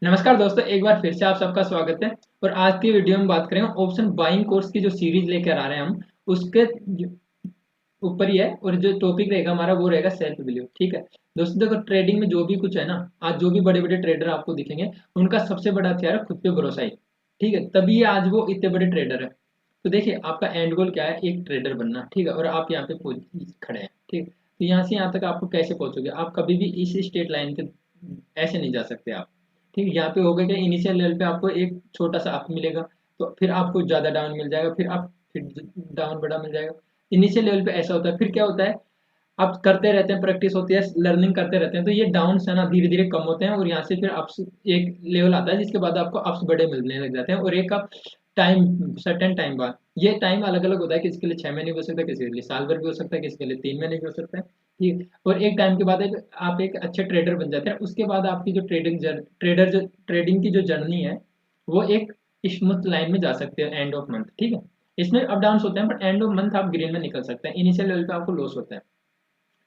नमस्कार दोस्तों, एक बार फिर से आप सबका स्वागत है। और आज की वीडियो में बात करें ऑप्शन बाइंग कोर्स की जो सीरीज लेकर आ रहे हैं हम उसके ऊपर ही है। और जो टॉपिक रहेगा हमारा वो रहेगा सेल्फ बिलीव। ठीक है दोस्तों, देखो ट्रेडिंग में जो भी कुछ है ना, आज जो भी बड़े बड़े ट्रेडर आपको दिखेंगे उनका सबसे बड़ा हथियार है खुद पे भरोसा ही। ठीक है, तभी आज वो इतने बड़े ट्रेडर है। तो देखिए आपका एंड गोल क्या है, एक ट्रेडर बनना। ठीक है, और आप यहाँ पे खड़े हैं। ठीक है, तो यहाँ से यहाँ तक आपको कैसे पहुंचोगे, आप कभी भी इस स्ट्रेट लाइन के ऐसे नहीं जा सकते आप। ठीक है, यहाँ पे होगा क्या, इनिशियल लेवल पे आपको एक छोटा सा अप मिलेगा, तो फिर आपको ज्यादा डाउन मिल जाएगा, फिर आप फिर डाउन बड़ा मिल जाएगा। इनिशियल लेवल पे ऐसा होता है, फिर क्या होता है, आप करते रहते हैं, प्रैक्टिस होती है, लर्निंग करते रहते हैं, तो ये डाउन्स है ना धीरे धीरे कम होते हैं, और यहाँ से फिर अप्स एक लेवल आता है जिसके बाद आपको अप्स बड़े मिलने लग जाते हैं। और एक आप टाइम सर्टेन टाइम बाद, ये टाइम अलग अलग होता है, किसी के लिए 6 महीने भी हो सकता है, किसी के लिए साल भर भी हो सकता है, किसी के लिए 3 महीने भी हो सकता है। ठीक है, और एक टाइम के बाद आप एक अच्छे ट्रेडर बन जाते हैं। उसके बाद आपकी जो ट्रेडिंग की जो जर्नी है वो एक स्मूथ लाइन में जा सकते हैं एंड ऑफ मंथ। ठीक है, इसमें अप डाउन होते हैं, बट एंड ऑफ मंथ आप ग्रीन में निकल सकते हैं। इनिशियल लेवल पे आपको लॉस होता है।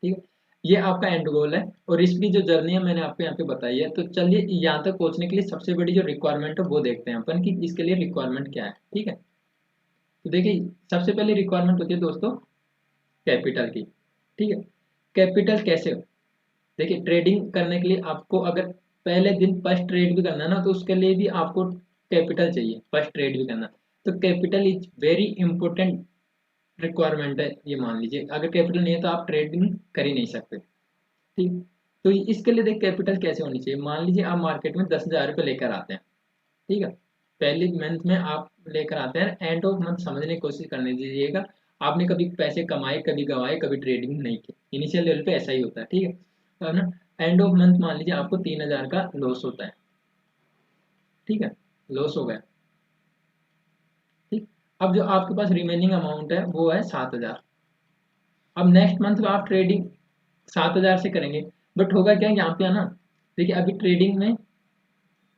ठीक है, ये आपका एंड गोल है, और इसकी जो जर्नी है मैंने आपको यहाँ पे बताई है। तो चलिए यहाँ तक पहुंचने के लिए सबसे बड़ी जो रिक्वायरमेंट है वो देखते हैं अपन कि इसके लिए रिक्वायरमेंट क्या है। ठीक है, तो देखिए सबसे पहले रिक्वायरमेंट होती है दोस्तों कैपिटल की। ठीक है, कैपिटल कैसे हो, देखिए ट्रेडिंग करने के लिए आपको अगर पहले दिन फर्स्ट ट्रेड भी करना है ना, तो उसके लिए भी आपको कैपिटल चाहिए, फर्स्ट ट्रेड भी करना। तो capital is very important requirement है। ये मान लीजिए अगर कैपिटल नहीं है तो आप ट्रेडिंग कर ही नहीं सकते। ठीक, तो इसके लिए देख कैपिटल कैसे होनी चाहिए। मान लीजिए आप मार्केट में 10,000 रुपये लेकर आते हैं। ठीक है, पहले मंथ में आप लेकर आते हैं, एंड ऑफ मंथ समझने की कोशिश करने दीजिएगा। आपने कभी पैसे कमाए, कभी गंवाए, कभी ट्रेडिंग नहीं की, इनिशियल लेवल पे ऐसा ही होता है। ठीक है, तो ना एंड ऑफ मंथ मान लीजिए आपको 3,000 का लॉस होता है। ठीक है, लॉस हो गया। ठीक, अब जो आपके पास रिमेनिंग अमाउंट है वो है 7,000। अब नेक्स्ट मंथ आप ट्रेडिंग 7,000 से करेंगे, बट होगा क्या यहाँ पे है ना, देखिए अभी ट्रेडिंग में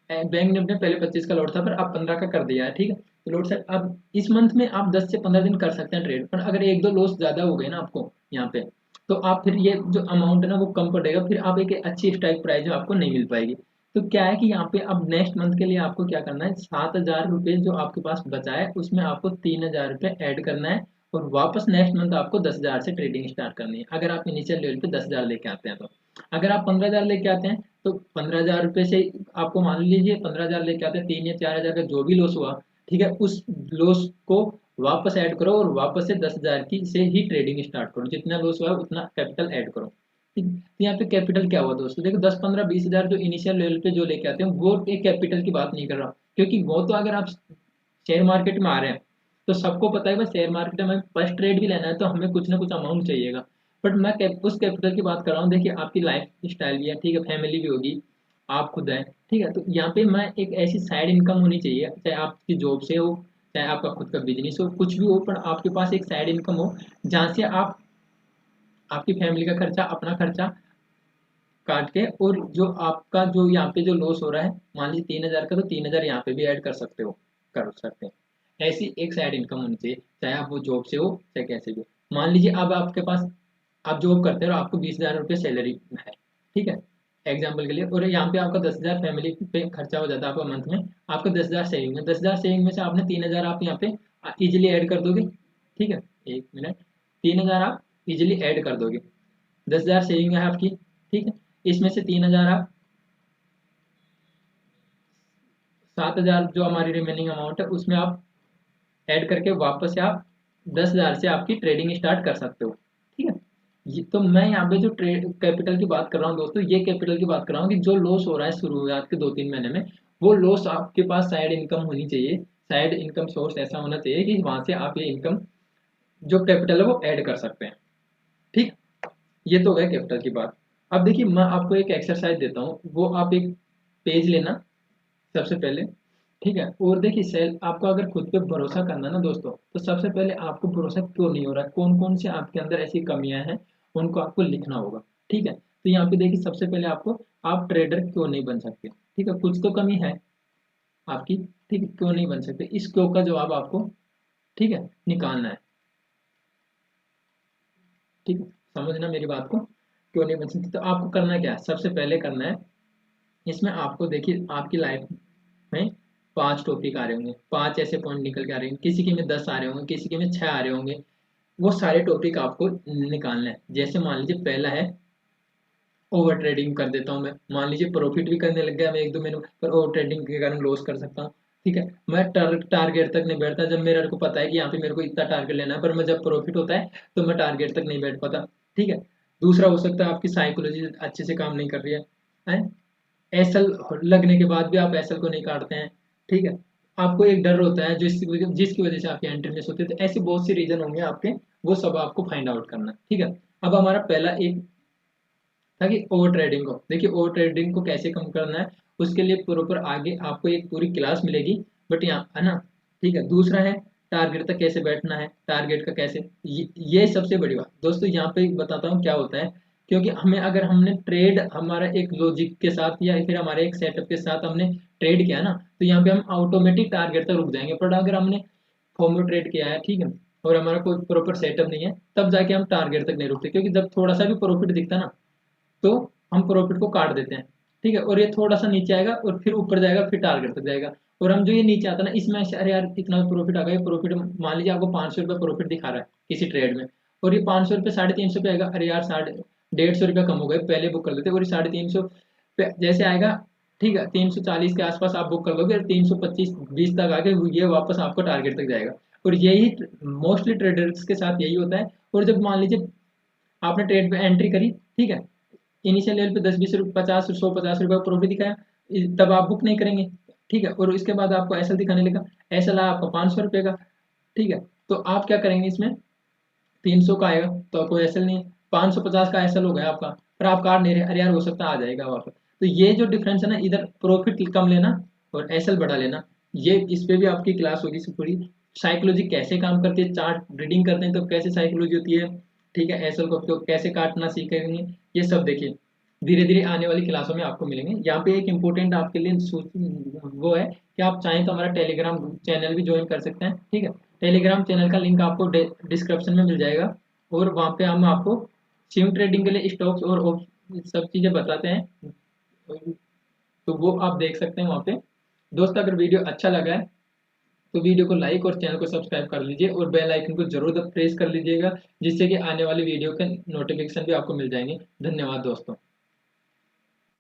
बैंक ने अपने पहले 25 का लोड था, पर अब 15 का कर दिया है। ठीक है, तो लोड सेट अब इस मंथ में आप 10 से 15 दिन कर सकते हैं ट्रेड, पर अगर एक दो लॉस ज्यादा हो गए ना आपको यहाँ पे, तो आप फिर ये जो अमाउंट है ना वो कम पड़ेगा, फिर आप एक अच्छी स्ट्राइक प्राइस जो आपको नहीं मिल पाएगी। तो क्या है कि यहाँ पे अब नेक्स्ट मंथ के लिए आपको क्या करना है, 7,000 रुपये जो आपके पास बचा है उसमें आपको 3,000 रुपये ऐड करना है, और वापस नेक्स्ट मंथ आपको 10,000 से ट्रेडिंग स्टार्ट करनी है। अगर आप इनिशियल लेवल पे 10,000 लेके आते हैं तो, अगर आप 15,000 लेके आते हैं तो 15,000 रुपये से आपको मान लीजिए 15,000 लेके आते हैं, 3 या 4 हज़ार का जो भी लॉस हुआ, ठीक है, उस लॉस को वापस ऐड करो, और वापस से 10,000 की से ही ट्रेडिंग स्टार्ट करो, जितना लॉस हुआ है उतना कैपिटल ऐड करो। ठीक, तो यहाँ पे कैपिटल क्या हुआ दोस्तों, देखो 10, 15, 20 हज़ार जो इनिशियल लेवल पे जो लेके आते हैं वो एक कैपिटल की बात नहीं कर रहा, क्योंकि वो तो अगर आप शेयर मार्केट में आ रहे हैं तो सबको पता है भाई शेयर मार्केट में फर्स्ट ट्रेड भी लेना है तो हमें कुछ ना कुछ अमाउंट चाहिएगा। बट मैं उस कैपिटल की बात कर रहा हूँ, देखिए आपकी लाइफ स्टाइल भी है, ठीक है, फैमिली भी होगी, आप खुद हैं। ठीक है, तो यहाँ पे मैं एक ऐसी साइड इनकम होनी चाहिए, चाहे आपकी जॉब से हो, चाहे आपका खुद का बिजनेस हो, कुछ भी हो, पर आपके पास एक साइड इनकम हो जहाँ से आप आपकी फैमिली का खर्चा, अपना खर्चा काट के, और जो आपका जो यहाँ पे जो लॉस हो रहा है, मान लीजिए 3,000 का, तो 3,000 यहाँ पे भी ऐड कर सकते हो, कर सकते हैं। ऐसी एक साइड इनकम होनी चाहिए, चाहे आप वो जॉब से हो चाहे कैसे भी हो। मान लीजिए अब आपके पास, आप जॉब करते हो, आपको 20,000 रुपये सैलरी है। ठीक है, एग्जाम्पल के लिए, और यहाँ पे आपका 10,000 फैमिली पे खर्चा हो जाता है आपका मंथ में, आपका 10,000 सेविंग में, 10,000 सेविंग में से आपने 3,000 आप यहाँ पे इजिली ऐड कर दोगे। ठीक है, 1 मिनट, 3,000 आप इजिली ऐड कर दोगे, 10,000 सेविंग है आपकी। ठीक है, इसमें से 3,000 आप, 7,000 जो हमारी रिमेनिंग अमाउंट है उसमें आप ऐड करके वापस से आप 10,000 से आपकी ट्रेडिंग स्टार्ट कर सकते हो। ठीक है, ये तो मैं यहाँ पे जो ट्रेड कैपिटल की बात कर रहा हूँ दोस्तों, ये कैपिटल की बात कर रहा हूँ कि जो लॉस हो रहा है शुरुआत के 2-3 महीने में, वो लॉस आपके पास साइड इनकम होनी चाहिए, साइड इनकम सोर्स ऐसा होना चाहिए कि वहां से आप ये इनकम जो कैपिटल है वो ऐड कर सकते हैं। ठीक, ये तो हो गया कैपिटल की बात। अब देखिए मैं आपको एक एक्सरसाइज देता हूँ, वो आप एक पेज लेना सबसे पहले। ठीक है, और देखिए सेल आपको अगर खुद पे भरोसा करना है ना दोस्तों, तो सबसे पहले आपको भरोसा क्यों नहीं हो रहा है, कौन कौन से आपके अंदर ऐसी कमियां हैं, उनको आपको लिखना होगा। ठीक है, तो यहाँ पे देखिए सबसे पहले आपको, आप ट्रेडर क्यों नहीं बन सकते। ठीक है, कुछ तो कमी है आपकी। ठीक है, क्यों नहीं बन सकते, इस क्यों का जवाब आपको, ठीक है, निकालना है। ठीक है, समझना मेरी बात को, क्यों नहीं बन सकते। तो आपको करना क्या है, सबसे पहले करना है इसमें आपको देखिए आपकी लाइफ में 5 टॉपिक आ रहे होंगे, 5 ऐसे पॉइंट निकल के आ रहे होंगे, किसी के में 10 आ रहे होंगे, किसी के में 6 आ रहे होंगे। वो सारे टॉपिक आपको निकालना है। जैसे मान लीजिए पहला है ओवर ट्रेडिंग कर देता हूँ मैं, मान लीजिए प्रॉफिट भी करने लग गया मैं 1-2 महीनों पर ओवर ट्रेडिंग के कारण लॉस कर सकता हूँ। ठीक है, मैं टारगेट तक नहीं बैठता जब मेरे को पता है कि यहाँ पे मेरे को इतना टारगेट लेना है, पर मैं जब प्रॉफिट होता है तो मैं टारगेट तक नहीं बैठ पाता। ठीक है, दूसरा हो सकता है आपकी साइकोलॉजी अच्छे से काम नहीं कर रही है, एसएल लगने के बाद भी आप एसएल को नहीं काटते हैं। ठीक है, आपको एक डर होता है जिसकी वजह से आपकी एंट्री मिस होती है। तो ऐसे बहुत सी रीजन होंगे आपके, वो सब आपको फाइंड आउट करना है। ठीक है, अब हमारा पहला एक था कि ओवर ट्रेडिंग को देखिए, ओवर ट्रेडिंग को कैसे कम करना है उसके लिए प्रॉपर आगे आपको एक पूरी क्लास मिलेगी, बट यहाँ है ना। ठीक है, दूसरा है टारगेट तक कैसे बैठना है, टारगेट का कैसे, ये सबसे बड़ी बात दोस्तों यहाँ पे बताता हूँ क्या होता है। क्योंकि हमें अगर हमने ट्रेड हमारा एक लॉजिक के साथ या फिर हमारे एक सेटअप के साथ हमने ट्रेड किया ना, तो यहाँ पे हम ऑटोमेटिक टारगेट तक रुक जाएंगे। पर अगर हमने फॉर्मो ट्रेड किया है, ठीक है, और हमारा कोई प्रॉपर सेटअप नहीं है, तब जाके हम टारगेट तक नहीं रुकते। क्योंकि जब थोड़ा सा भी प्रॉफिट दिखता ना, तो हम प्रॉफिट को काट देते हैं। ठीक है, और ये थोड़ा सा नीचे आएगा और फिर ऊपर जाएगा, फिर टारगेट तक जाएगा। और हम जो ये नीचे आता है ना, इसमें ऐसे अरे यार इतना प्रॉफिट आ गया, प्रॉफिट मान लीजिए आपको 500 रुपये प्रॉफिट दिखा रहा है किसी ट्रेड में, और ये 500 रुपये 350 पे आएगा, अरे यार 150 रुपये कम हो गए, पहले बुक कर लेते। और ये 350 पे जैसे आएगा, ठीक है, 340 के आसपास आप बुक कर लोगे, 325-20 तक आके ये वापस आपको टारगेट तक जाएगा। और यही मोस्टली ट्रेडर्स के साथ यही होता है। और जब मान लीजिए आपने ट्रेड में एंट्री करी, ठीक है, इनिशियल लेवल पे 10-20 रुपये 50-100-50 रुपये प्रॉफिट दिखाया, तब आप बुक नहीं करेंगे। ठीक है, और इसके बाद आपको एसएल दिखाने लगा, एसएल आया आपका 500 रुपये का। ठीक है, तो आप क्या करेंगे, इसमें 300 का आएगा तो आपको एसएल नहीं है, 550 का एसएल हो गया आपका, पर आप काट नहीं रहे, अरे यार हो सकता है आ जाएगा वापस। तो ये जो डिफरेंस है ना, इधर प्रॉफिट कम लेना और एसएल बढ़ा लेना, ये इस पे भी आपकी क्लास होगी पूरी। साइकोलॉजी कैसे काम करती है, चार्ट रीडिंग करते हैं तो कैसे साइकोलॉजी होती है, ठीक है, एसएल को तो कैसे काटना सीखेंगे, ये सब देखिए धीरे धीरे आने वाली क्लासों में आपको मिलेंगे। यहाँ पे एक इम्पोर्टेंट आपके लिए वो है कि आप चाहें तो हमारा टेलीग्राम चैनल भी ज्वाइन कर सकते हैं। ठीक है, टेलीग्राम चैनल का लिंक आपको डिस्क्रिप्शन में मिल जाएगा, और वहाँ पे हम आपको स्विंग ट्रेडिंग के लिए स्टॉक्स और सब चीज़ें बताते हैं, तो वो आप देख सकते हैं वहाँ पे। दोस्त अगर वीडियो अच्छा लगा है तो वीडियो को लाइक और चैनल को सब्सक्राइब कर लीजिए, और बेल आइकन को जरूर प्रेस कर लीजिएगा, जिससे कि आने वाली वीडियो के नोटिफिकेशन भी आपको मिल जाएंगे। धन्यवाद दोस्तों।